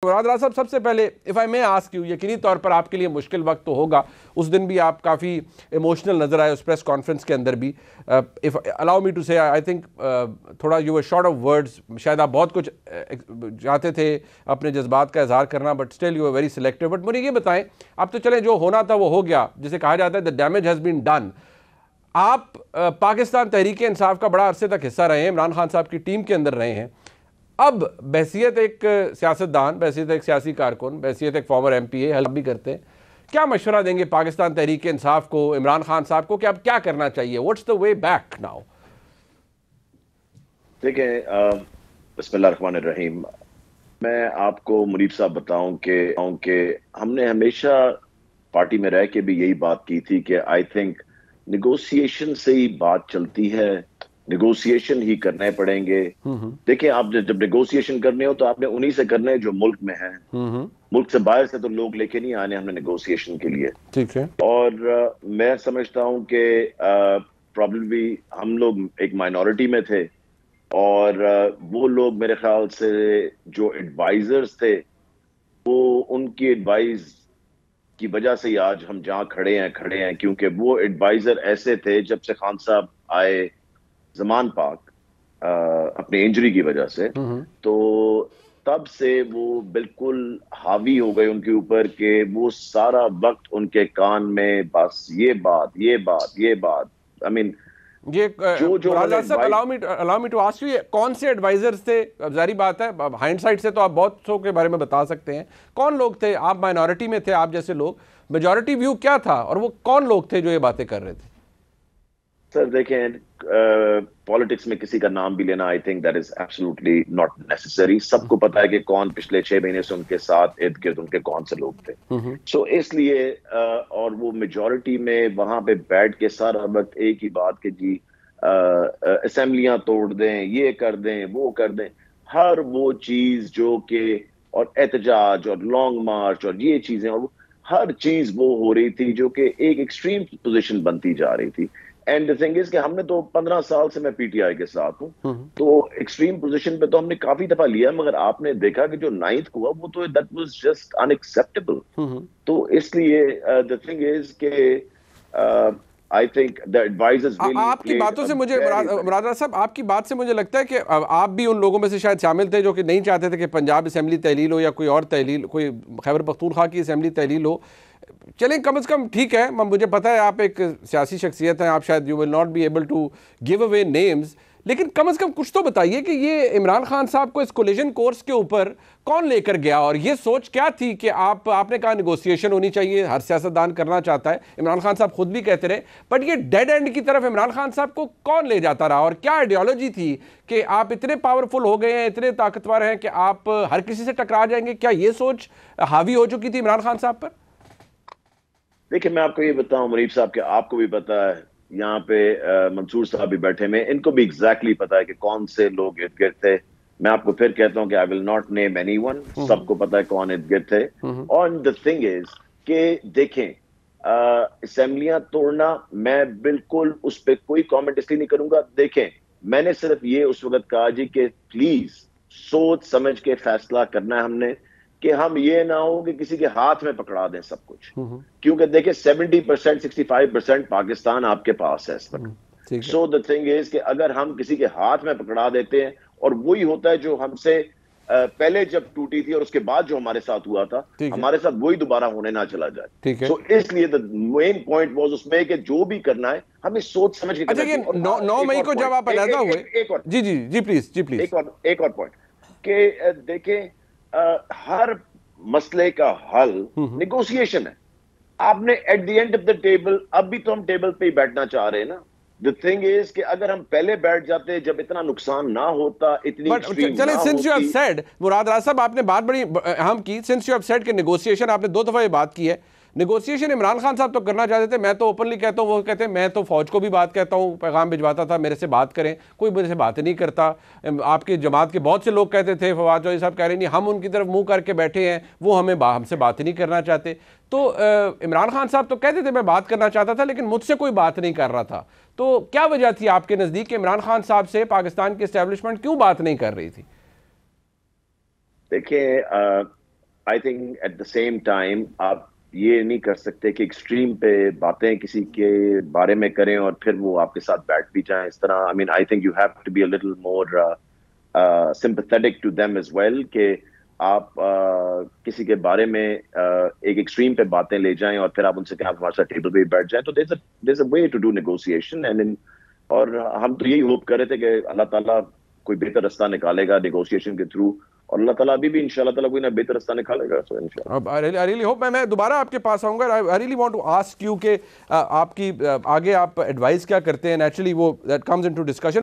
मुराद राजा साहब, सबसे पहले if I may ask you, यकीनी तौर पर आपके लिए मुश्किल वक्त तो होगा, उस दिन भी आप काफ़ी इमोशनल नज़र आए उस प्रेस कॉन्फ्रेंस के अंदर भी। इफ़ अलाउ मी टू से, आई थिंक थोड़ा you were short of words, शायद आप बहुत कुछ चाहते थे अपने जज्बात का इजहार करना, but still you are very selective. But मुझे ये बताएं, अब तो चलें जो होना था वो हो गया, जिसे कहा जाता है the damage has been done. आप पाकिस्तान तहरीक इंसाफ का बड़ा अरसे तक हिस्सा रहे हैं, इमरान खान साहब की टीम के अंदर रहे हैं। अब बहसीत एक सियासतदान, बहसीत एक सियासी कारकुन, बहसीत एक फॉर्मर MPA हेल्प भी करते हैं, क्या मशवरा देंगे पाकिस्तान तहरीक इंसाफ को, इमरान खान साहब को, कि अब क्या करना चाहिए? What's the way back now? देखिए, बिस्मिल्लाहिर्रहमानिर्रहीम, मैं आपको मुनीब साहब बताऊं कि हमने हमेशा पार्टी में रह के भी यही बात की थी कि आई थिंक निगोशिएशन से ही बात चलती है, निगोशिएशन ही करने पड़ेंगे। देखिए, आप जब निगोशिएशन करने हो तो आपने उन्हीं से करने जो मुल्क में हैं। मुल्क से बाहर से तो लोग लेके नहीं आने हमने निगोशिएशन के लिए। ठीक है। और मैं समझता हूं कि प्रॉब्लली हम लोग एक माइनॉरिटी में थे, और वो लोग मेरे ख्याल से जो एडवाइजर्स थे, वो उनकी एडवाइस की वजह से ही आज हम जहां खड़े हैं, क्योंकि वो एडवाइजर ऐसे थे जब से खान साहब आए जमान पाक अपनी इंजरी की वजह से, तो तब से वो बिल्कुल हावी हो गए उनके ऊपर कि वो सारा वक्त उनके कान में बस ये बात। आई मीन, ये जो allow me to ask you, कौन से एडवाइजर्स थे? जारी बात है, हाइंडसाइट से तो आप बहुत सौ के बारे में बता सकते हैं। कौन लोग थे? आप माइनॉरिटी में थे, आप जैसे लोग, मेजॉरिटी व्यू क्या था, और वो कौन लोग थे जो ये बातें कर रहे थे? सर देखें, पॉलिटिक्स में किसी का नाम भी लेना I think that is absolutely not necessary. सबको पता है कि कौन पिछले 6 महीने से उनके साथ इर्द गिर्द उनके कौन से लोग थे। सो इसलिए और वो मेजॉरिटी में वहां पे बैठ के सारा वक्त एक ही बात कि जी असेंबलियां तोड़ दें, ये कर दें, वो कर दें, हर वो चीज जो कि, और एहतजाज और लॉन्ग मार्च और ये चीजें, और हर चीज वो हो रही थी जो कि एक एक्सट्रीम पोजीशन बनती जा रही थी। एंड द थिंग इज कि हमने तो 15 साल से मैं PTI के साथ हूं, तो एक्सट्रीम पोजीशन पे तो हमने काफी दफा लिया, मगर आपने देखा कि जो 9th हुआ वो तो दैट वाज जस्ट अनएक्सेप्टेबल। तो इसलिए द थिंग इज कि I think the advisers really, आपकी बातों से मुझे, मुराद राजा साहब, आपकी बात से मुझे लगता है कि आप भी उन लोगों में से शायद शामिल थे जो कि नहीं चाहते थे कि पंजाब असेंबली तहलील हो या कोई और तहलील, कोई खैबर पख्तूनख्वा की असेंबली तहलील हो। चलें, कम से कम ठीक है, मुझे पता है आप एक सियासी शख्सियत हैं, आप शायद you will not be able to give away names, लेकिन कम से कम कुछ तो बताइए कि ये इमरान खान साहब को इस कोलिजन कोर्स के ऊपर कौन लेकर गया, और ये सोच क्या थी कि आपने कहा निगोशिएशन होनी चाहिए, हर सियासतदान करना चाहता है, इमरान खान साहब खुद भी कहते रहे, बट ये डेड एंड की तरफ इमरान खान साहब को कौन ले जाता रहा, और क्या आइडियोलॉजी थी कि आप इतने पावरफुल हो गए हैं, इतने ताकतवर हैं कि आप हर किसी से टकरा जाएंगे? क्या ये सोच हावी हो चुकी थी इमरान खान साहब पर? देखिए, मैं आपको ये बताऊं मुनीब साहब के, आपको भी पता है, यहाँ पे मंसूर साहब भी बैठे में, इनको भी एग्जैक्टली पता है कि कौन से लोग इर्द गिर्द थे। मैं आपको फिर कहता हूँ कि I will not name anyone, सबको पता है कौन इर्द गिर्द थे। और द थिंग इज कि देखें, असेंबलियां तोड़ना, मैं बिल्कुल उस पर कोई कॉमेंट इसलिए नहीं करूंगा। देखें, मैंने सिर्फ ये उस वक्त कहा जी कि प्लीज सोच समझ के फैसला करना है हमने, कि हम ये ना हो कि किसी के हाथ में पकड़ा दें सब कुछ, क्योंकि देखिए 70% 65% पाकिस्तान आपके पास है इस वक्त। सो द थिंग इज कि अगर हम किसी के हाथ में पकड़ा देते हैं, और वही होता है जो हमसे पहले जब टूटी थी और उसके बाद जो हमारे साथ हुआ था, हमारे साथ वही दोबारा होने ना चला जाए। सो इसलिए द मेन पॉइंट वाज उसमें कि जो भी करना है हमें सोच समझ के करना चाहिए। 9 मई को जब आप अलहदा हुए, जी प्लीज एक और पॉइंट कि देखें, हर मसले का हल निगोशिएशन है। आपने at the end of the table, अब भी तो हम टेबल पे ही बैठना चाह रहे हैं ना। द थिंग इज कि अगर हम पहले बैठ जाते जब इतना नुकसान ना होता, इतनी एक्सट्रीम ना होती। सिंस यू हैव सेड, मुराद राजा साहब, आपने बात बड़ी अहम की, सिंस यू हैव सेड कि नेगोशिएशन, आपने 2 दफा ये बात की है, नेगोशिएशन इमरान खान साहब तो करना चाहते थे, मैं तो ओपनली कहता हूँ, वो कहते हैं मैं तो फौज को भी बात कहता हूँ, पैगाम भिजवाता था मेरे से बात करें, कोई मेरे से बात नहीं करता। आपके जमात के बहुत से लोग कहते थे, फवाद चौधरी साहब कह रहे नहीं, हम उनकी तरफ मुंह करके बैठे हैं, वो हमसे बात ही नहीं करना चाहते। तो इमरान खान साहब तो कहते थे मैं बात करना चाहता था, लेकिन मुझसे कोई बात नहीं कर रहा था। तो क्या वजह थी आपके नज़दीक इमरान खान साहब से पाकिस्तान की एस्टेब्लिशमेंट क्यों बात नहीं कर रही थी? देखिए, I think at the same time आप ये नहीं कर सकते कि एक्सट्रीम पे बातें किसी के बारे में करें और फिर वो आपके साथ बैठ भी जाएं इस तरह। I mean I think you have to be a little more sympathetic to them as well, कि आप किसी के बारे में एक एक्सट्रीम पे बातें ले जाएं और फिर आप उनसे कहें आप हमारे साथ टेबल पे बैठ जाएं। तो there is a way to do negotiation and और हम तो यही होप कर रहे थे कि अल्लाह ताला कोई बेहतर रास्ता निकालेगा नेगोशिएशन के थ्रू, और अल्लाह ताला अभी भी इंशाल्लाह ताला कोई ना बेहतर रास्ता निकालेगा। सो इंशाल्लाह अब आई रियली होप, मैं दोबारा आपके पास आऊँगा। I really want to ask you कि आपकी आगे आप एडवाइस क्या करते हैं। नेचुरली वो दैट कम्स इनटू डिस्कशन।